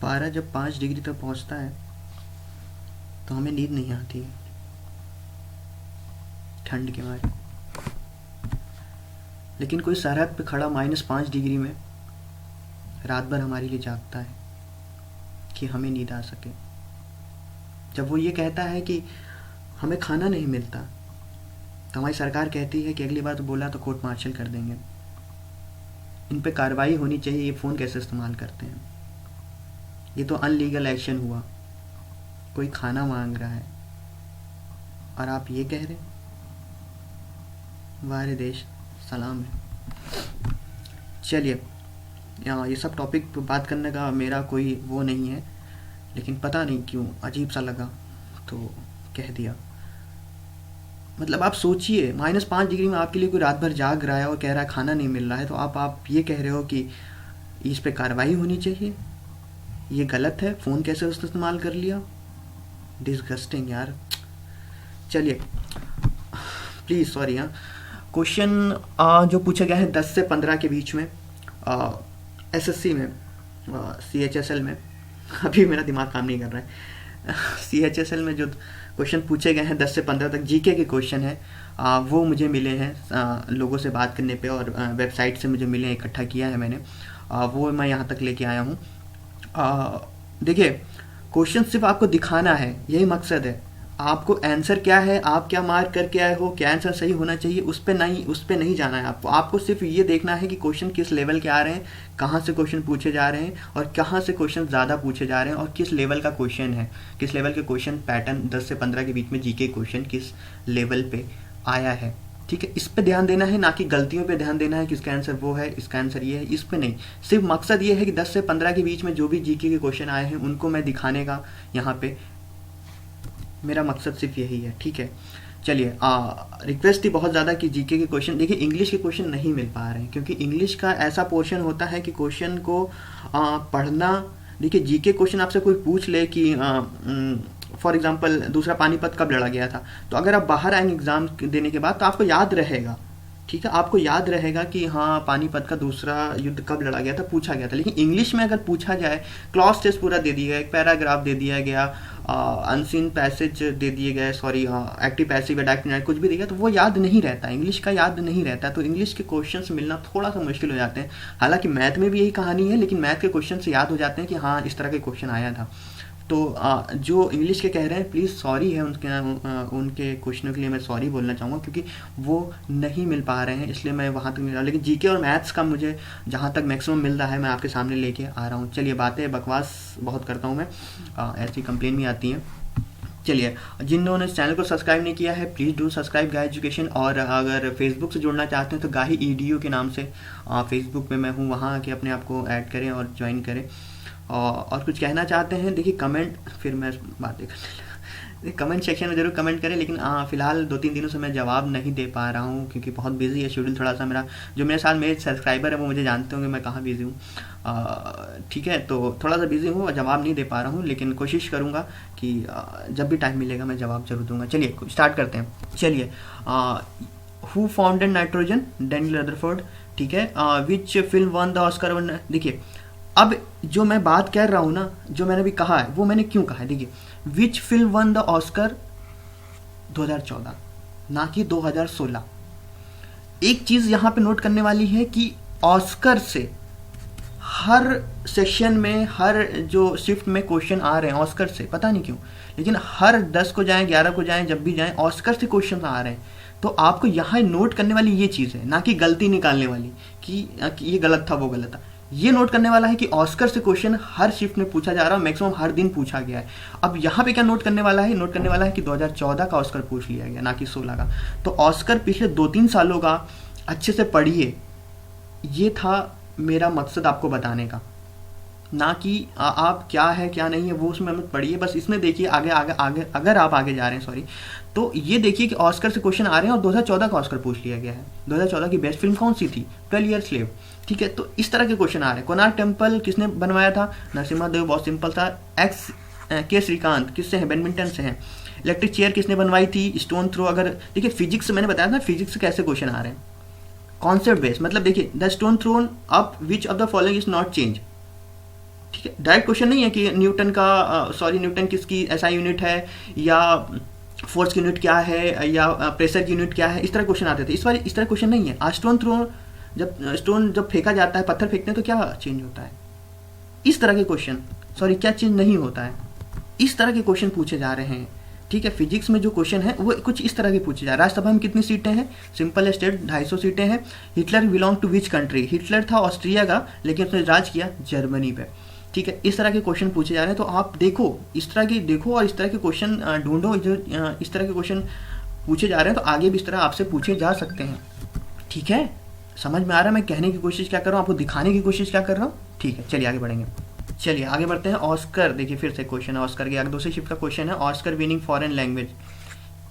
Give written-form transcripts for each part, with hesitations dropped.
पारा जब 5 डिग्री तक पहुंचता है तो हमें नींद नहीं आती है ठंड के मारे, लेकिन कोई सरहद पे खड़ा -5 डिग्री में रात भर हमारे लिए जागता है कि हमें नींद आ सके। जब वो ये कहता है कि हमें खाना नहीं मिलता तो हमारी सरकार कहती है कि अगली बार तो बोला तो कोर्ट मार्शल कर देंगे, इन पे कार्रवाई होनी चाहिए, ये फ़ोन कैसे इस्तेमाल करते हैं, ये तो अनलीगल एक्शन हुआ। कोई खाना मांग रहा है और आप ये कह रहे हैं, वाह रे देश, सलाम है। चलिए, यहाँ ये सब टॉपिक पे बात करने का मेरा कोई वो नहीं है, लेकिन पता नहीं क्यों अजीब सा लगा तो कह दिया। मतलब आप सोचिए, -5 डिग्री में आपके लिए कोई रात भर जाग रहा है और कह रहा है खाना नहीं मिल रहा है, तो आप ये कह रहे हो कि इस पे कार्रवाई होनी चाहिए, ये गलत है, फ़ोन कैसे उसने इस्तेमाल कर लिया। डिसगस्टिंग यार। चलिए प्लीज़ सॉरी। हाँ, क्वेश्चन जो पूछा गया है 10 से 15 के बीच में एसएससी में, CHSL में, अभी मेरा दिमाग काम नहीं कर रहा है, CHSL में जो क्वेश्चन पूछे गए हैं 10 से 15 तक जीके के क्वेश्चन है, वो मुझे मिले हैं लोगों से बात करने पे और वेबसाइट से मुझे मिले, इकट्ठा किया है मैंने, वो मैं यहाँ तक लेके आया हूँ। देखिए, क्वेश्चन सिर्फ आपको दिखाना है, यही मकसद है। आपको आंसर क्या है, आप क्या मार्क करके आए हो, क्या आंसर सही होना चाहिए, उस पे नहीं जाना है आपको सिर्फ ये देखना है कि क्वेश्चन किस लेवल के आ रहे हैं, कहाँ से क्वेश्चन पूछे जा रहे हैं और कहाँ से क्वेश्चन ज़्यादा पूछे जा रहे हैं और किस लेवल का क्वेश्चन है, किस लेवल के क्वेश्चन पैटर्न 10 से 15 के बीच में जीके क्वेश्चन किस लेवल पे आया है। ठीक है, इस पे ध्यान देना है, ना कि गलतियों पे ध्यान देना है कि इसका आंसर वो है, इसका आंसर ये है, इस पे नहीं। सिर्फ मकसद ये है कि 10 से 15 के बीच में जो भी जीके के क्वेश्चन आए हैं उनको मैं दिखाने का यहाँ पे मेरा मकसद सिर्फ यही है। ठीक है, चलिए, रिक्वेस्ट थी बहुत ज़्यादा कि जीके के क्वेश्चन, देखिए इंग्लिश के क्वेश्चन नहीं मिल पा रहे हैं क्योंकि इंग्लिश का ऐसा पोर्शन होता है कि क्वेश्चन को पढ़ना, देखिए जीके क्वेश्चन आपसे कोई पूछ ले कि फॉर एग्जांपल दूसरा पानीपत कब लड़ा गया था, तो अगर आप बाहर आएंगे एग्ज़ाम देने के बाद तो आपको याद रहेगा। ठीक है, आपको याद रहेगा कि हाँ पानीपत का दूसरा युद्ध कब लड़ा गया था, पूछा गया था। लेकिन इंग्लिश में अगर पूछा जाए, क्लॉज टेस्ट पूरा दे दिया गया, एक पैराग्राफ दे दिया गया, अनसीन पैसेज दे दिए गए, सॉरी एक्टिव पैसिव एडेक्टिव कुछ भी दिया, तो वो याद नहीं रहता, इंग्लिश का याद नहीं रहता, तो इंग्लिश के क्वेश्चंस मिलना थोड़ा सा मुश्किल हो जाते हैं। हालांकि मैथ में भी यही कहानी है, लेकिन मैथ के क्वेश्चन से याद हो जाते हैं कि हाँ इस तरह के क्वेश्चन आया था। तो जो इंग्लिश के कह रहे हैं प्लीज़ सॉरी है, उनके क्वेश्चनों के लिए मैं सॉरी बोलना चाहूँगा क्योंकि वो नहीं मिल पा रहे हैं, इसलिए मैं वहाँ तक मिल रहा हूँ। लेकिन जीके और मैथ्स का मुझे जहाँ तक मैक्सिमम मिल रहा है मैं आपके सामने लेके आ रहा हूँ। चलिए, बातें बकवास बहुत करता हूँ मैं, ऐसी कंप्लेन भी आती हैं। चलिए, जिन्होंने इस चैनल को सब्सक्राइब नहीं किया है प्लीज़ डू सब्सक्राइब गाही एजुकेशन, और अगर फेसबुक से जुड़ना चाहते हैं तो गाही EDU के नाम से फेसबुक पे मैं हूँ, वहाँ आके अपने आप को ऐड करें और ज्वाइन करें। और कुछ कहना चाहते हैं, देखिए कमेंट, फिर मैं बातें करने कमेंट सेक्शन में ज़रूर कमेंट करें, लेकिन फ़िलहाल 2-3 दिनों से मैं जवाब नहीं दे पा रहा हूँ क्योंकि बहुत बिजी है शेड्यूल थोड़ा सा मेरा। जो मेरे साथ मेरे सब्सक्राइबर है वो मुझे जानते होंगे मैं कहाँ बिज़ी हूँ। ठीक है, तो थोड़ा सा बिज़ी हूँ और जवाब नहीं दे पा रहा हूँ, लेकिन कोशिश करूँगा कि जब भी टाइम मिलेगा मैं जवाब जरूर दूँगा। चलिए स्टार्ट करते हैं। चलिए, who founded nitrogen? Daniel Rutherford. ठीक है, which film one the Oscar? देखिए, अब जो मैं बात कर रहा हूँ ना, जो मैंने भी कहा है वो मैंने क्यों कहा है, देखिए which film one the Oscar 2014, ना कि 2016। एक चीज़ यहाँ पे नोट करने वाली है कि ऑस्कर से हर सेक्शन में, हर जो शिफ्ट में क्वेश्चन आ रहे हैं ऑस्कर से, पता नहीं क्यों, लेकिन हर 10 को जाएं, 11 को जाएं, जब भी जाएं ऑस्कर से क्वेश्चन आ रहे हैं। तो आपको यहाँ नोट करने वाली ये चीज़ है, ना कि गलती निकालने वाली कि ये गलत था वो गलत था। ये नोट करने वाला है कि ऑस्कर से क्वेश्चन हर शिफ्ट में पूछा जा रहा है, मैक्सिमम हर दिन पूछा गया है। अब यहाँ पे क्या नोट करने वाला है? नोट करने वाला है कि 2014 का ऑस्कर पूछ लिया गया, ना कि 16 का। तो ऑस्कर पिछले 2-3 सालों का अच्छे से पढ़िए, ये था मेरा मकसद आपको बताने का, ना कि आप क्या है क्या नहीं है वो उसमें मत पढ़िए, बस इसमें देखिए आगे आगे आगे, अगर आप आगे जा रहे हैं सॉरी, तो ये देखिए कि ऑस्कर से क्वेश्चन आ रहे हैं और 2014 का ऑस्कर पूछ लिया गया है। 2014 की बेस्ट फिल्म कौन सी थी? 12 ईयर स्लेव। ठीक है, तो इस तरह के क्वेश्चन आ रहे हैं। कोणार्क टेम्पल किसने बनवाया था? नरसिम्हा देव, बहुत सिंपल था। के श्रीकांत किससे हैं? बैडमिंटन से हैं। इलेक्ट्रिक चेयर किसने बनवाई थी? Stone throw. अगर देखिए फिजिक्स से मैंने बताया था, फिजिक्स से कैसे क्वेश्चन आ रहे हैं, कॉन्सेप्ट बेस्ड, मतलब देखिए the stone throne up which of the following is not change. ठीक है, डायरेक्ट क्वेश्चन नहीं है कि न्यूटन का न्यूटन किसकी एसआई यूनिट है, या फोर्स की यूनिट क्या है, या प्रेशर की यूनिट क्या है, इस तरह क्वेश्चन आते थे। इस बार इस तरह क्वेश्चन नहीं है। आज स्टोन जब फेंका जाता है, पत्थर फेंकते हैं तो क्या चेंज होता है, इस तरह के क्वेश्चन, क्या चेंज नहीं होता है, इस तरह के क्वेश्चन पूछे जा रहे हैं। ठीक है, फिजिक्स में जो क्वेश्चन है वो कुछ इस तरह के पूछे जा रहे हैं। राज्यसभा में कितनी सीटें हैं? सिंपल स्टेट 250 सीटें हैं। Hitler belong to which country? Hitler था ऑस्ट्रिया का, लेकिन उसने राज किया जर्मनी पे। ठीक है, इस तरह के क्वेश्चन पूछे जा रहे हैं। तो आप देखो, इस तरह की देखो और इस तरह के क्वेश्चन ढूंढो, जो इस तरह के क्वेश्चन पूछे जा रहे हैं, तो आगे भी इस तरह आपसे पूछे जा सकते हैं। ठीक है, समझ में आ रहा है मैं कहने की कोशिश क्या कर रहा हूँ, आपको दिखाने की कोशिश क्या कर रहा हूँ? ठीक है, चलिए आगे बढ़ेंगे। चलिए आगे बढ़ते हैं। ऑस्कर, देखिए फिर से क्वेश्चन है ऑस्कर के आगे, दूसरी शिफ्ट का क्वेश्चन है, ऑस्कर विनिंग फॉरेन लैंग्वेज।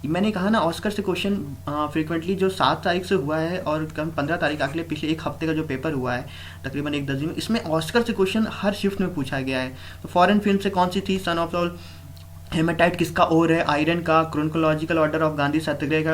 मैंने कहा ना, ऑस्कर से क्वेश्चन फ्रिक्वेंटली जो 7 तारीख से हुआ है और कम 15 तारीख अगले पिछले एक हफ्ते का जो पेपर हुआ है तकरीबन 1-10 दिन में, इसमें ऑस्कर से क्वेश्चन हर शिफ्ट में पूछा गया है। तो फॉरेन फिल्म से कौन सी थी? सन ऑफ ऑल हेमाटाइट किसका ओर है? आयरन का। क्रोनोलॉजिकल ऑर्डर ऑफ गांधी सत्याग्रह का,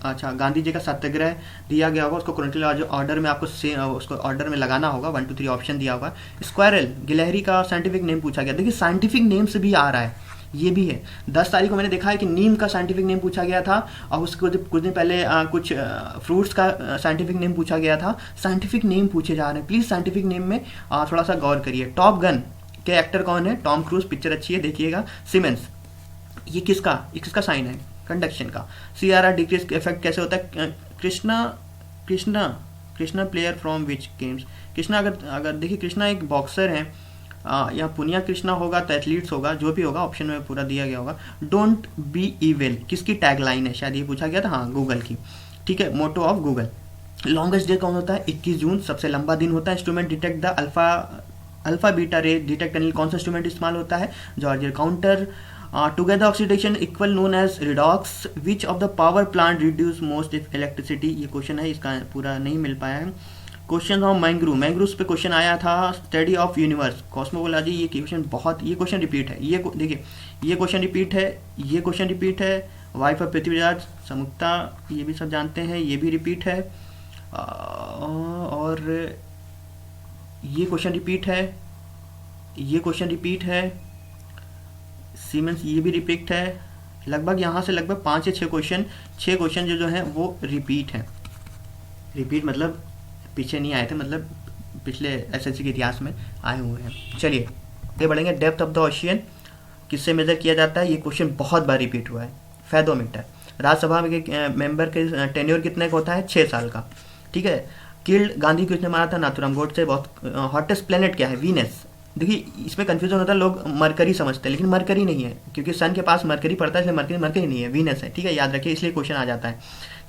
अच्छा गांधी जी का सत्याग्रह दिया गया होगा, उसको क्रोनोलॉजिकल ऑर्डर में आपको उसको ऑर्डर में लगाना होगा, 1 2 3 ऑप्शन दिया होगा। स्क्वायरल, गिलहरी का साइंटिफिक नेम पूछा गया। देखिए साइंटिफिक नेम से भी आ रहा है, ये भी है। 10 तारीख को मैंने देखा है कि नीम का साइंटिफिक नेम पूछा गया था, और उसको कुछ दिन पहले कुछ फ्रूट्स का साइंटिफिक नेम पूछा गया था। साइंटिफिक नेम पूछे जा रहे हैं, प्लीज़ साइंटिफिक नेम में थोड़ा सा गौर करिए। टॉप गन के एक्टर कौन है? टॉम क्रूज, पिक्चर अच्छी है, देखिएगा। सिमेंस, ये किसका साइन है? कंडक्शन का। CRR डिक्रीज इफेक्ट कैसे होता है? Krishna player from which games? Krishna अगर देखिए, कृष्णा एक बॉक्सर है, या पुनिया कृष्णा होगा तो एथलीट्स होगा, जो भी होगा ऑप्शन में पूरा दिया गया होगा। डोंट बी इविल किसकी टैगलाइन है? शायद ये पूछा गया था, हाँ गूगल की। ठीक है, motto of Google. Longest day कौन होता है? 21 जून, सबसे लंबा दिन होता है। Instrument detect the alpha beta ray detect करने कौन सा इंस्ट्रूमेंट इस्तेमाल होता है? Geiger counter. Together oxidation equal known as redox. Which of the power plant reduce most electricity? ये क्वेश्चन है, इसका पूरा नहीं मिल पाया है। क्वेश्चन ऑफ मैंग्रूव्स पे क्वेश्चन आया था, स्टडी ऑफ यूनिवर्स, कॉस्मोलॉजी। ये क्वेश्चन रिपीट है। देखिए ये क्वेश्चन रिपीट है, ये क्वेश्चन रिपीट है। वाइफ ऑफ पृथ्वीराज, समुक्ता, ये भी सब जानते हैं, ये भी रिपीट है। और ये क्वेश्चन रिपीट है, ये क्वेश्चन रिपीट है। सीमेंस, ये भी रिपीट है। लगभग यहाँ से लगभग 5 या 6 क्वेश्चन जो हैं वो रिपीट हैं। रिपीट मतलब पीछे नहीं आए थे, मतलब पिछले SSC के इतिहास में आए हुए हैं। चलिए आगे बढ़ेंगे। डेप्थ ऑफ द ओशियन किससे मेजर किया जाता है? ये क्वेश्चन बहुत बार रिपीट हुआ है, फेदोमीटर। राज्यसभा में मेंबर के टेन्योर कितने का होता है? 6 साल का। ठीक है। किल्ड गांधी किसने मारा था? नाथुराम गोडसे। बहुत हॉटेस्ट प्लेनेट क्या है? वीनस। देखिए इसमें कंफ्यूजन होता है, लोग मरकरी समझते हैं, लेकिन मरकरी नहीं है, क्योंकि सन के पास मरकरी पड़ता है, इसलिए मरकरी नहीं है, वीनस है। ठीक है, याद रखिए, इसलिए क्वेश्चन आ जाता है।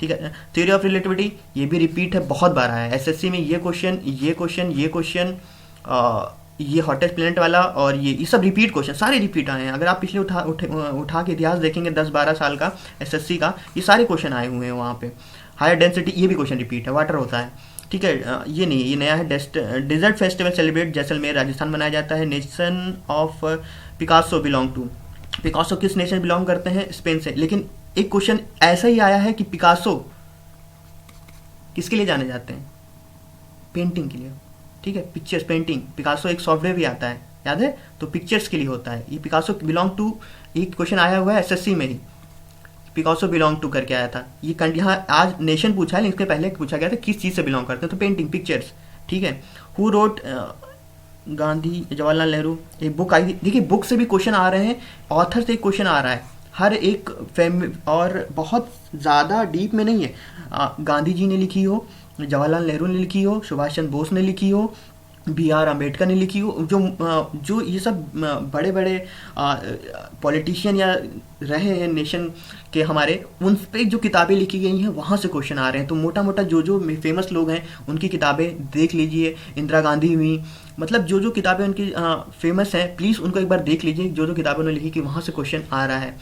ठीक है। थ्योरी ऑफ रिलेटिविटी, ये भी रिपीट है, बहुत बार आया है SSC में। ये क्वेश्चन, ये हॉटेस्ट प्लेनेट वाला, और ये सब रिपीट क्वेश्चन, सारे रिपीट आए हैं। अगर आप पिछले उठा के इतिहास देखेंगे 10-12 साल का SSC का, ये सारे क्वेश्चन आए हुए हैं वहाँ पे। हायर डेंसिटी, ये भी क्वेश्चन रिपीट है, वाटर होता है। ठीक है, ये नहीं, ये नया है। Desert festival celebrate Jaisalmer, Rajasthan मनाया जाता है। Nation of Picasso belong to, Picasso किस नेशन बिलोंग करते हैं? स्पेन से। लेकिन एक क्वेश्चन ऐसा ही आया है कि पिकासो किसके लिए जाने जाते हैं? पेंटिंग के लिए। ठीक है, पिक्चर्स, पेंटिंग। पिकासो एक सॉफ्टवेयर भी आता है, याद है? तो पिक्चर्स के लिए होता है। ये पिकासो बिलोंग टू, एक क्वेश्चन आया हुआ है SSC में ही, पिकासो बिलोंग टू करके आया था। ये यहाँ आज नेशन पूछा है, लेकिन इसके पहले पूछा गया था किस चीज़ से बिलोंग करते हैं, तो पेंटिंग, पिक्चर्स। ठीक है। हु रोट गांधी, जवाहरलाल नेहरू, एक बुक आई थी। देखिए बुक से भी क्वेश्चन आ रहे हैं, ऑथर से एक क्वेश्चन आ रहा है हर एक और बहुत ज़्यादा डीप में नहीं है। गांधी जी ने लिखी हो, जवाहरलाल नेहरू ने लिखी हो, सुभाष चंद्र बोस ने लिखी हो, BR अम्बेडकर ने लिखी हो, जो ये सब बड़े बड़े पॉलिटिशियन या रहे हैं नेशन के हमारे, उन पे जो किताबें लिखी गई हैं वहाँ से क्वेश्चन आ रहे हैं। तो मोटा मोटा जो फेमस लोग हैं उनकी किताबें देख लीजिए। इंदिरा गांधी हुई, मतलब जो किताबें उनकी फेमस हैं, प्लीज़ उनको एक बार देख लीजिए, जो किताबें उन्होंने लिखी कि वहाँ से क्वेश्चन आ रहा है।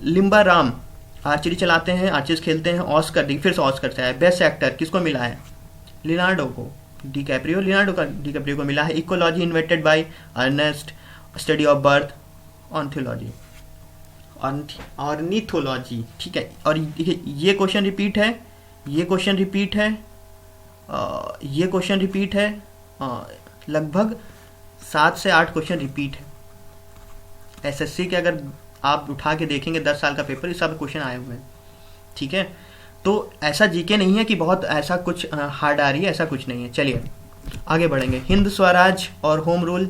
लिम्बा राम आर्चरी चलाते हैं, आर्चर्स खेलते हैं। ऑस्कर, फिर से ऑस्कर से है। बेस्ट एक्टर किसको मिला है? लियोनार्डो को, डिकैप्रियो को मिला है। Ecology invented by Ernest, study of birth, orthology, ornithology. ठीक है। और देखिए ये क्वेश्चन रिपीट है, ये क्वेश्चन रिपीट है, ये क्वेश्चन रिपीट है। लगभग 7 से 8 क्वेश्चन रिपीट है। एसएससी के अगर आप उठा के देखेंगे 10 साल का पेपर, इस सब क्वेश्चन आए हुए हैं, ठीक है। तो ऐसा जीके नहीं है कि बहुत ऐसा कुछ हार्ड आ रही है, ऐसा कुछ नहीं है। चलिए आगे बढ़ेंगे। हिंद स्वराज और होम रूल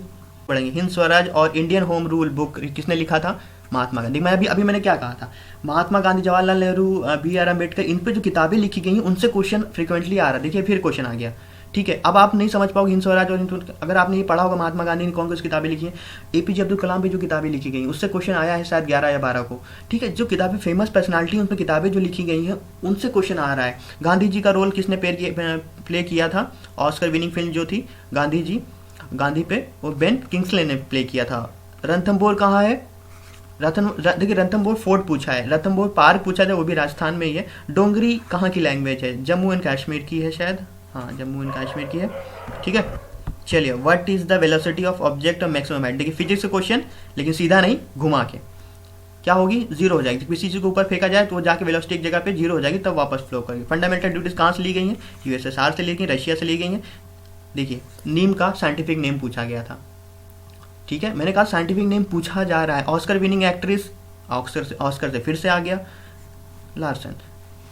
बढ़ेंगे। हिंद स्वराज और इंडियन होम रूल बुक किसने लिखा था? महात्मा गांधी। मैं अभी मैंने क्या कहा था, महात्मा गांधी, जवाहरलाल नेहरू, बी आर अम्बेडकर, इन पे जो किताबें लिखी गई हैं उनसे क्वेश्चन फ्रिक्वेंटली आ रहा है। देखिए फिर क्वेश्चन आ गया, ठीक है। अब आप नहीं समझ पाओगे हिंद स्वराज और अगर आपने ये पढ़ा होगा महात्मा गांधी ने कौन कौन सी किताबें लिखी हैं, एपीजे अब्दुल कलाम पे जो किताबें लिखी गई उससे क्वेश्चन आया है शायद 11 या 12 को, ठीक है। जो किताबें फेमस पर्सनालिटी उन पर किताबें जो लिखी गई हैं उनसे क्वेश्चन आ रहा है। गांधी जी का रोल किसने प्ले किया था? ऑस्कर विनिंग फिल्म जो थी गांधी पे, वो बेन किंग्सले ने प्ले किया था। रणथंभौर कहाँ है? देखिए रणथंभौर फोर्ट पूछा है, रणथंभौर पार्क पूछा था, वो भी राजस्थान में ही है। डोंगरी कहाँ की लैंग्वेज है? जम्मू एंड कश्मीर की है शायद, हाँ जम्मू एंड कश्मीर की है, ठीक है। चलिए, what is the velocity of object of maximum height? देखिए फिजिक्स का क्वेश्चन, लेकिन सीधा नहीं, घुमा के क्या होगी? जीरो हो जाएगी। किसी चीज को ऊपर फेंका जाए तो वो जाके वेलोसिटी एक जगह पे जीरो हो जाएगी, तब वापस फ्लो करेगी। फंडामेंटल ड्यूटीज कहाँ से ली गई हैं? यूएसएसआर से ली गई, रशिया से ली गई हैं। देखिए नीम का साइंटिफिक नेम पूछा गया था, ठीक है। मैंने कहा साइंटिफिक नेम पूछा जा रहा है। ऑस्कर विनिंग एक्ट्रेस, ऑस्कर से फिर से आ गया लार्सन।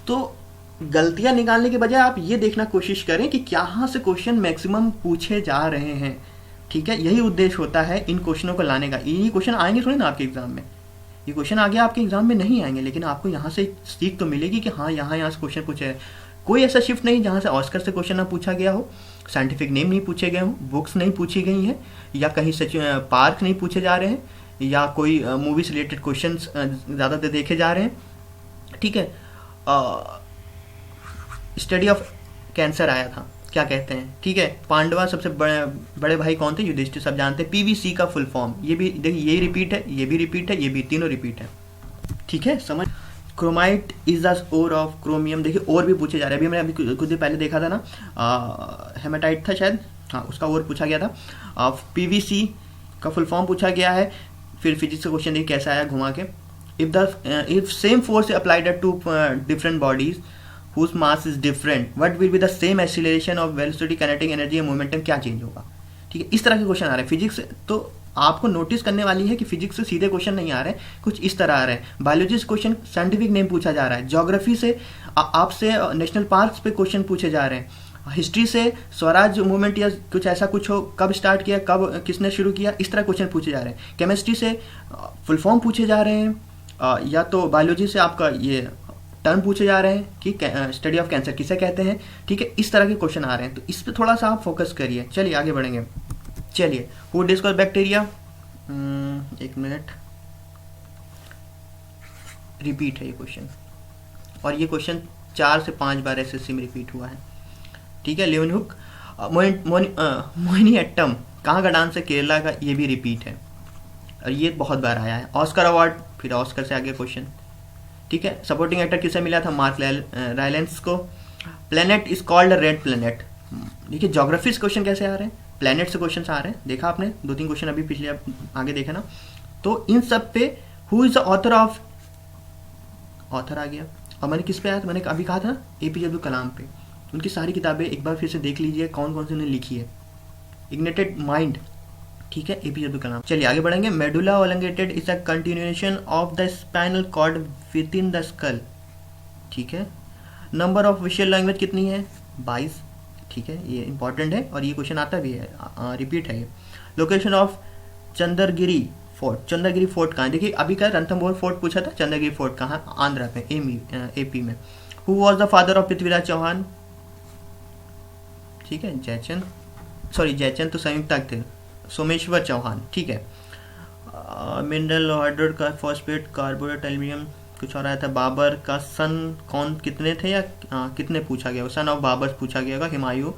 तो गलतियां निकालने के बजाय आप ये देखना कोशिश करें कि कहाँ से क्वेश्चन मैक्सिमम पूछे जा रहे हैं, ठीक है। यही उद्देश्य होता है इन क्वेश्चनों को लाने का। ये क्वेश्चन आएंगे थोड़ी ना आपके एग्जाम में, ये क्वेश्चन आगे आपके एग्जाम में नहीं आएंगे, लेकिन आपको यहाँ से सीख तो मिलेगी कि हाँ यहाँ से क्वेश्चन पूछे हैं। कोई ऐसा शिफ्ट नहीं जहाँ से ऑस्कर से क्वेश्चन ना पूछा गया हो, साइंटिफिक नेम नहीं पूछे गए हों, बुक्स नहीं पूछी गई हैं, या कहीं से पार्क नहीं पूछे जा रहे हैं, या कोई मूवी से रिलेटेड क्वेश्चन ज़्यादातर देखे जा रहे हैं, ठीक है। स्टडी ऑफ कैंसर आया था, क्या कहते हैं, ठीक है। पांडवा सबसे बड़े भाई कौन थे? युधिष्ठिर, सब जानते हैं। पीवीसी का फुल फॉर्म, ये भी देखिए, ये रिपीट है, ये भी रिपीट है, ये भी, तीनों रिपीट है, ठीक है। समझ। Chromite is the ore of chromium. देखिए और भी पूछे जा रहे हैं। अभी मैंने कुछ देर पहले देखा था ना, हेमाटाइट था शायद, हाँ उसका और पूछा गया था। पीवीसी का फुल फॉर्म पूछा गया है। फिर फिजिक्स का क्वेश्चन देखिए कैसा आया घुमा के। If same force applied at two different bodies whose mass is different, what will be the same acceleration of velocity, kinetic energy and momentum? क्या चेंज होगा, ठीक है। इस तरह के क्वेश्चन आ रहे हैं फिजिक्स। तो आपको नोटिस करने वाली है कि फिजिक्स से सीधे क्वेश्चन नहीं आ रहे हैं, कुछ इस तरह आ रहे हैं। बायोलॉजी से क्वेश्चन साइंटिफिक नेम पूछा जा रहा है। ज्योग्राफी से आपसे नेशनल पार्क्स पे क्वेश्चन पूछे जा रहे हैं। हिस्ट्री से स्वराज मूवमेंट या कुछ ऐसा कुछ हो, कब स्टार्ट किया, कब किसने शुरू किया, इस तरह क्वेश्चन पूछे जा रहे हैं। केमिस्ट्री से फुल फॉर्म पूछे जा रहे हैं, या तो बायोलॉजी से आपका ये टर्म पूछे जा रहे हैं कि स्टडी ऑफ कैंसर किसे कहते हैं, ठीक है। इस तरह के क्वेश्चन आ रहे हैं, तो इस पर थोड़ा सा आप फोकस करिए। चलिए आगे बढ़ेंगे। चलिए, हु डिस्कवर बैक्टीरिया, एक मिनट, रिपीट है ये क्वेश्चन, और ये क्वेश्चन 4 से 5 बार एसएससी में रिपीट हुआ है, ठीक है। लेवनहुक। मोहिनीअट्टम कहाँ का डांस है? केरला का, ये भी रिपीट है और ये बहुत बार आया है। ऑस्कर अवार्ड, फिर ऑस्कर से आगे क्वेश्चन, ठीक है। सपोर्टिंग एक्टर किसे मिला था? मार्क रायलेंस को। Planet is called red planet. देखिए ज्योग्राफी से क्वेश्चन कैसे आ रहे हैं, प्लेनेट से क्वेश्चन आ रहे हैं, देखा आपने 2-3 क्वेश्चन अभी पिछले आगे देखा ना। तो इन सब पे who is the author of, author आ गया। और मैंने किस पे आया था? मैंने अभी कहा था ना, एपीजे अब्दुल कलाम पे। उनकी सारी किताबें एक बार फिर से देख लीजिए, कौन कौन सी उन्होंने लिखी है। इग्नाइटेड माइंड, ठीक है, एपीजे अब्दुल कलाम। चलिए आगे बढ़ेंगे। Medulla oblongata is a continuation of the spinal cord with in the skull, ठीक है। नंबर ऑफ विजुअल लैंग्वेज कितनी है? 22, ठीक है, ये इंपॉर्टेंट है और ये क्वेश्चन आता भी है, रिपीट है ये। Location of Chandragiri fort, Chandragiri fort कहाँ है? देखिए अभी का रणथंभौर फोर्ट पूछा था, चंद्रगिरी फोर्ट कहाँ? आंध्रा पे, एपी में। Who was the father of Prithviraj Chauhan, ठीक है, जयचंद तो संयुक्ता थे, सोमेश्वर चौहान, ठीक है। मिनरल हाइड्रेट का फॉस्फेट कार्बोनेट एल्यूमिनियम कुछ और आया था। बाबर का सन कौन, कितने थे या कितने पूछा गया? सन ऑफ बाबर पूछा गया होगा, हुमायूं,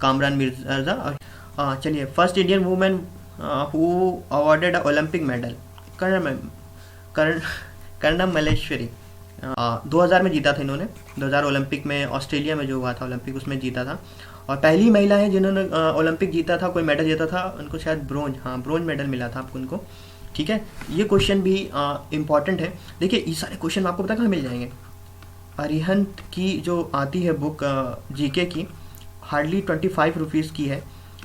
कामरान मिर्जा। चलिए, first Indian women who awarded Olympic medal, Karnam Malleswari, 2000 में जीता था इन्होंने, 2000 ओलंपिक में, ऑस्ट्रेलिया में जो हुआ था ओलंपिक, उसमें जीता था। और पहली महिला है जिन्होंने ओलंपिक जीता था, कोई मेडल जीता था, उनको शायद ब्रोंज मेडल मिला था आपको उनको, ठीक है। ये क्वेश्चन भी इम्पॉर्टेंट है। देखिए ये सारे क्वेश्चन आपको पता कहाँ मिल जाएंगे? अरिहंत की जो आती है बुक जीके की, हार्डली 25 रुपीज़ की है,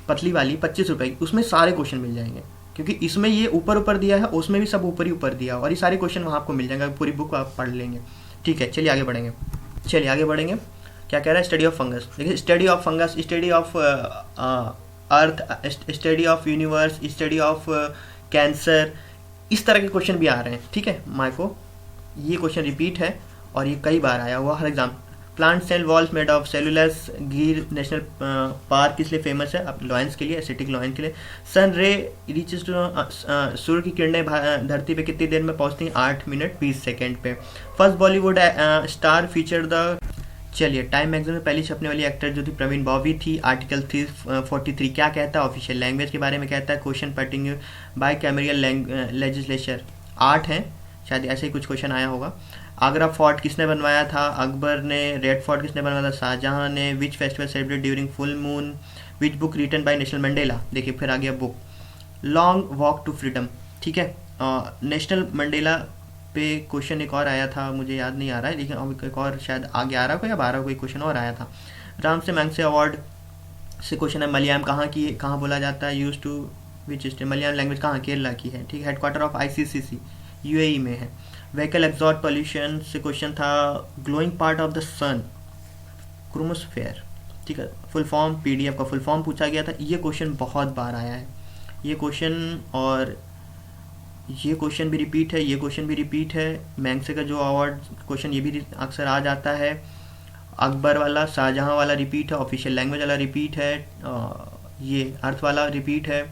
पतली वाली 25 रुपये की, उसमें सारे क्वेश्चन मिल जाएंगे, क्योंकि इसमें ये ऊपर ऊपर दिया है, उसमें भी सब ऊपर ही ऊपर दिया और ये सारे क्वेश्चन वहाँ आपको मिल जाएंगे, पूरी बुक आप पढ़ लेंगे। ठीक है, चलिए आगे बढ़ेंगे। क्या कह रहा है? Study of fungus. देखिए, study of fungus, study of earth, study of universe, study of cancer, इस तरह के क्वेश्चन भी आ रहे हैं। ठीक है, माइको ये क्वेश्चन रिपीट है और ये कई बार आया हुआ हर exam. Plant cell walls made of cellulose. Gir national park किस लिए फेमस है? अब लॉयंस के लिए, एस्थेटिक लॉयन के लिए। सन रे रीचेस टू, सूर्य की किरणें धरती पे कितनी देर में पहुंचती हैं? 8 मिनट 20 सेकेंड पे। First Bollywood star feature the, चलिए, टाइम मैगजीन में पहली छपने वाली एक्टर जो थी प्रवीण बॉबी थी। आर्टिकल 343 क्या कहता है? ऑफिशियल लैंग्वेज के बारे में कहता है। क्वेश्चन पटिंग बाय कैमरियल लेजिस्लेचर 8 हैं, शायद ऐसे ही कुछ क्वेश्चन आया होगा। आगरा फोर्ट किसने बनवाया था? अकबर ने। रेड फोर्ट किसने बनवाया था? शाहजहां ने। Which festival celebrate during full moon? Which book written by national Mandela? देखिए फिर आ गया book, long walk to freedom. ठीक है, नेशनल मंडेला पे क्वेश्चन एक और आया था, मुझे याद नहीं आ रहा है, लेकिन अब एक और शायद आगे आ रहा को या 12 कोई क्वेश्चन और आया था। राम से मैंगसे अवार्ड से क्वेश्चन है, मलयालम कहाँ बोला जाता है? Use to which state? Malayalam language कहाँ? केरला की है। ठीक है, हेडक्वार्टर ऑफ ICCC UAE में है। व्हीकल एग्जॉस्ट पॉल्यूशन से क्वेश्चन था, glowing part of the sun, chromosphere. ठीक है, फुल फॉर्म, PDF का फुल फॉर्म पूछा गया था। ये क्वेश्चन बहुत बार आया है, ये क्वेश्चन, और ये क्वेश्चन भी रिपीट है, ये क्वेश्चन भी रिपीट है। मैंगसे का जो अवार्ड क्वेश्चन ये भी अक्सर आ जाता है। अकबर वाला, शाहजहां वाला रिपीट है, ऑफिशियल लैंग्वेज वाला रिपीट है, ये अर्थ वाला रिपीट है,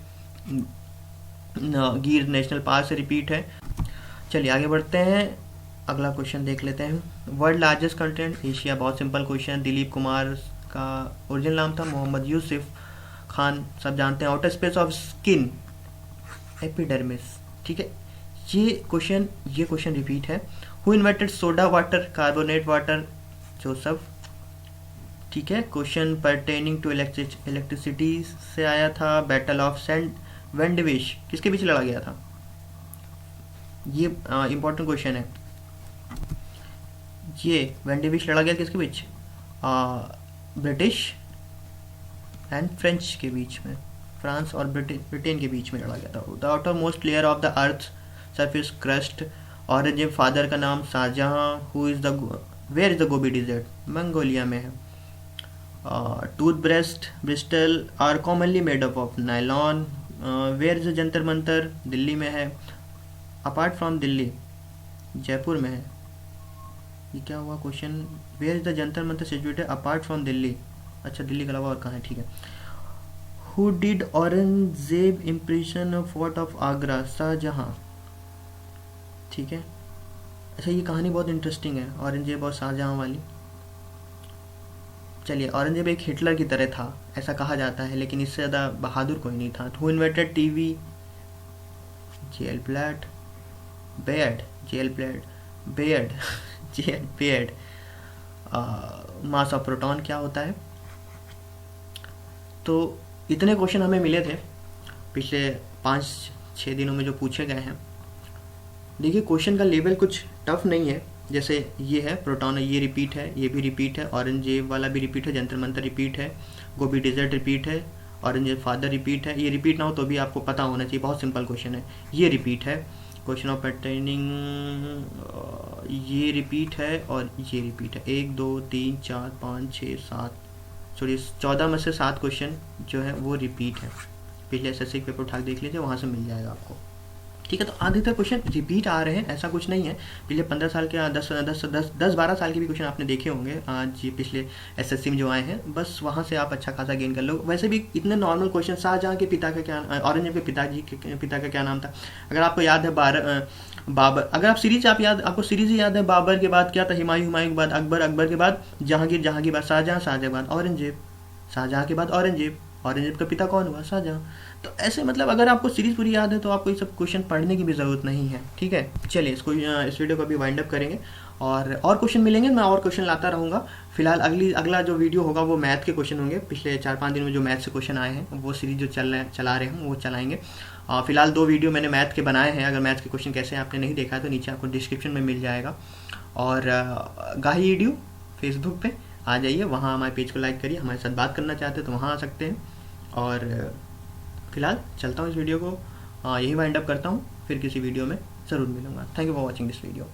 गिर नेशनल पार्क से रिपीट है। चलिए आगे बढ़ते हैं, अगला क्वेश्चन देख लेते हैं। वर्ल्ड लार्जेस्ट कंट्री एशिया, बहुत सिंपल क्वेश्चन। दिलीप कुमार का ओरिजिनल नाम था मोहम्मद यूसुफ खान, सब जानते हैं। Outer space of skin, epidermis. ठीक है, ये क्वेश्चन रिपीट है। Who invented soda water, carbonate water? Joseph. ठीक है, क्वेश्चन परटेनिंग टू इलेक्ट्रिसिटी से आया था। बैटल ऑफ सेंट वेंडविश किसके बीच लड़ा गया था? ये इंपॉर्टेंट क्वेश्चन है। ये वेंडविश लड़ा गया किसके बीच? ब्रिटिश एंड फ्रेंच के बीच में, फ्रांस और ब्रिटेन के बीच में लड़ा गया था। The outer most layer of the earth surface crust, ऑरेंज फादर का नाम Shahjahan. Who is the, where is the Gobi desert? Mongolia में है। Tooth bristle are commonly made up of nylon. Where is the Jantar Mantar? Delhi में है। अपार्ट फ्रॉम दिल्ली, जयपुर में है। ये क्या हुआ question? Where is the Jantar Mantar situated apart from Delhi? अच्छा, दिल्ली के अलावा और कहाँ है? ठीक है। Who did Aurangzeb impression of fort of Agra? Shahjahan. ठीक है, अच्छा ये कहानी बहुत इंटरेस्टिंग है, औरंगजेब और शाहजहां वाली। चलिए, औरंगजेब एक हिटलर की तरह था ऐसा कहा जाता है, लेकिन इससे ज़्यादा बहादुर कोई नहीं था। Who invented TV? जेल बेयर्ड। मास ऑफ प्रोटॉन क्या होता है? तो इतने क्वेश्चन हमें मिले थे पिछले 5-6 दिनों में जो पूछे गए हैं। देखिए, क्वेश्चन का लेवल कुछ टफ नहीं है। जैसे ये है प्रोटॉन, ये रिपीट है, ये भी रिपीट है, औरंगजेब वाला भी रिपीट है, जंतर मंतर रिपीट है, गोबी डिजर्ट रिपीट है, औरंगजेब फादर रिपीट है। ये रिपीट ना हो तो भी आपको पता होना चाहिए, बहुत सिंपल क्वेश्चन है। ये रिपीट है। क्वेश्चन ऑफ पैटर्निंग, ये रिपीट है और ये रिपीट है। 1 2 3 4 5 6 7, सॉरी 14 में से 7 क्वेश्चन जो है वो रिपीट है। पिछले SSC पेपर उठा देख लीजिए, वहाँ से मिल जाएगा आपको। ठीक है, तो अधिकतर क्वेश्चन रिपीट आ रहे हैं, ऐसा कुछ नहीं है। पिछले 15 साल के 10-12 साल के भी क्वेश्चन आपने देखे होंगे आज ये पिछले SSC में जो आए हैं, बस वहाँ से आप अच्छा खासा गेन कर लो। वैसे भी इतने नॉर्मल क्वेश्चन, शाहजहां के पिता का क्या, औरंगजेब के पिताजी के पिता का क्या नाम था? अगर आपको याद है बाबर, अगर आप सीरीज आपको सीरीज याद है, बाबर के बाद क्या था? हुमायूं के बाद अकबर, अकबर के बाद जहांगीर, जहांगीर के बाद शाहजहां, शाहजहां के बाद औरंगजेब, शाहजहां के बाद औरंगजेब, औरंगजेब का पिता कौन हुआ? शाहजहां। तो ऐसे मतलब अगर आपको सीरीज पूरी याद है तो आपको ये सब क्वेश्चन पढ़ने की भी ज़रूरत नहीं है। ठीक है, चलिए इस वीडियो को अभी वाइंड अप करेंगे और क्वेश्चन मिलेंगे, मैं और क्वेश्चन लाता रहूँगा। फिलहाल अगला जो वीडियो होगा वो मैथ के क्वेश्चन होंगे। पिछले 4-5 दिन में जो मैथ से क्वेश्चन आए हैं वो सीरीज जो चला रहे हैं वो चलाएंगे। फिलहाल 2 वीडियो मैंने मैथ के बनाए हैं, अगर मैथ के क्वेश्चन कैसे आपने नहीं देखा है तो नीचे आपको डिस्क्रिप्शन में मिल जाएगा। और गाही फेसबुक पे आ जाइए, वहाँ हमारे पेज को लाइक करिए, हमारे साथ बात करना चाहते हैं तो वहाँ आ सकते हैं। और फिलहाल चलता हूँ इस वीडियो को यही वाइंड अप करता हूँ, फिर किसी वीडियो में ज़रूर मिलूँगा। Thank you for watching this video.